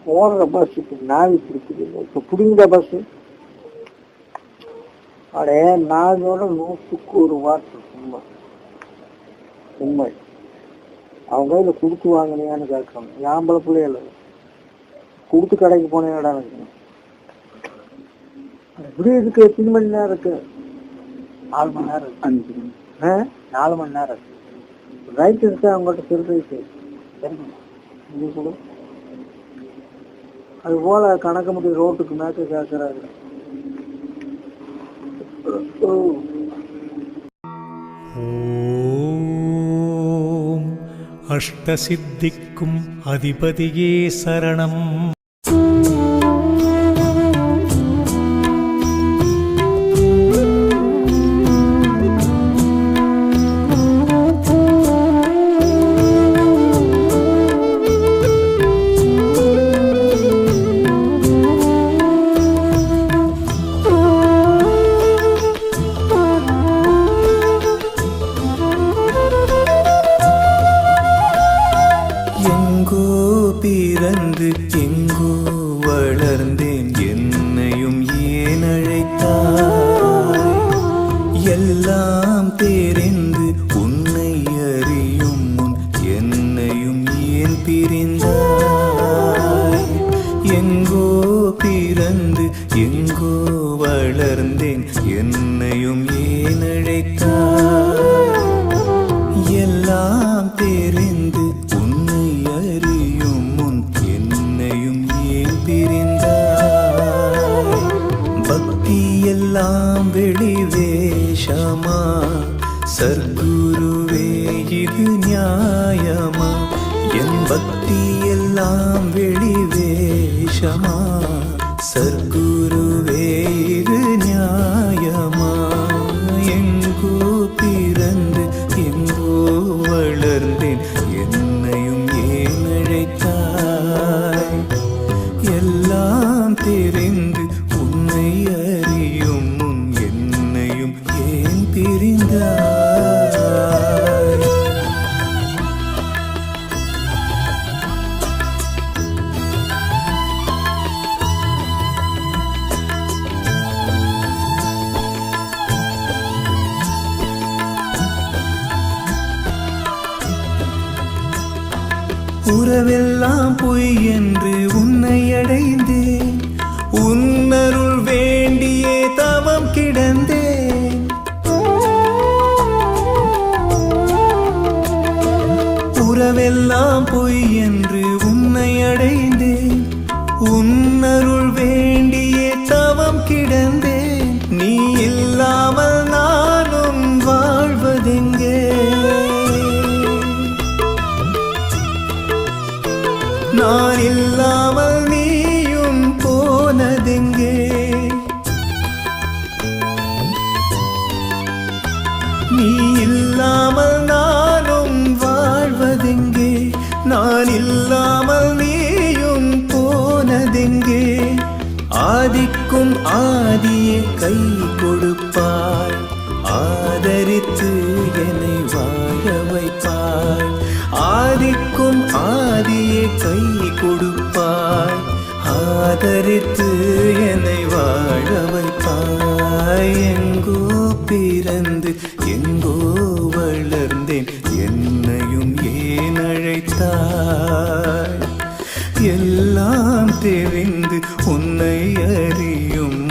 போடுற பஸ்ஸுக்கு நாவி பிடிக்குது. இப்ப பிடிங்கிற பஸ் அடே நாளோட 100க்கு 1 வார்த்தை சும்மா உண்மை. அவங்க கையில கொடுத்து வாங்கினியான்னு கேட்கணும். ஆம்பளை பிள்ளைகள் கொடுத்து கடைக்கு போனேடா எனக்கு எப்படி இருக்கு. எத்தனை மணி நேரம் இருக்கு? 4 மணி நேரம் இருக்கு. 5 மணி 4 மணி நேரம் இருக்கு. ரைட் இருக்கு அவங்கள்ட்ட திருட்டு கூட. அது போல கணக்க முடியும் ரோட்டுக்கு மேட்ச கேட்கறாரு. ஓம் அஷ்டசித்திக்கும் அதிபதியே சரணம். எங்கோ பிறந்து எங்கோ வளர்ந்தேன், என்னையும் ஏன் அழைத்தாய்? எல்லாம் தெரிந்து உன்னை அறியும் முன் என்னையும் ஏன் பிரிந்தாய்? எங்கோ பிறந்து எங்கோ வளர்ந்தேன், என்னையும் ஏன் அழைத்தாய்? எல்லாம் தெரிந்து உன்னை அறியும் முன் என்னையும் ஏன் பிரிந்தாய்? பக்தி எல்லாம் வெளி வேஷமா? சர்க்குருவே இது நியாயமா? என் பக்தி எல்லாம் வெளி வேஷமா? சர்க்குருவே இது நியாயமா? எங்கோ பிறந்து எங்கோ வளர்ந்தேன், என்னையும் ஏன் அழைத்தாய்? எல்லாம் தெரிந்து உன்னை அறியும் முன் என்னையும் ஏன் பிரிந்தாய்? உறவெல்லாம் பொய் என்று உன்னை அடைந்தேன், உன்னருள் வேண்டியே தவம் கிடந்தேன். உறவெல்லாம் பொய் என்று உன்னை அடைந்தேன், உன்னருள் வேண்டியே தவம் கிடந்தேன். நீ இல்லாமல் நானும் வாழ்வதெங்கே? நான் இல்லாமல் நீயும் போனதெங்கே? நீ இல்லாமல் நானும் வாழ்வதெங்கே? நான் இல்லாமல் நீயும் போனதெங்கே? ஆதிக்கும் ஆதியே கை கொடுப்பாய், ஆதரித்து என்னை வாழ வைப்பாய். ஆதிக்கும் ஆதியே கை கொடுப்பாய், ஆதரித்து என்னை வாழ வைப்பாய். எங்கோ பிறந்து எங்கோ வளர்ந்தேன், என்னையும் ஏன் அழைத்தாய்? எல்லாம் தெரிந்து உன்னை அறியும்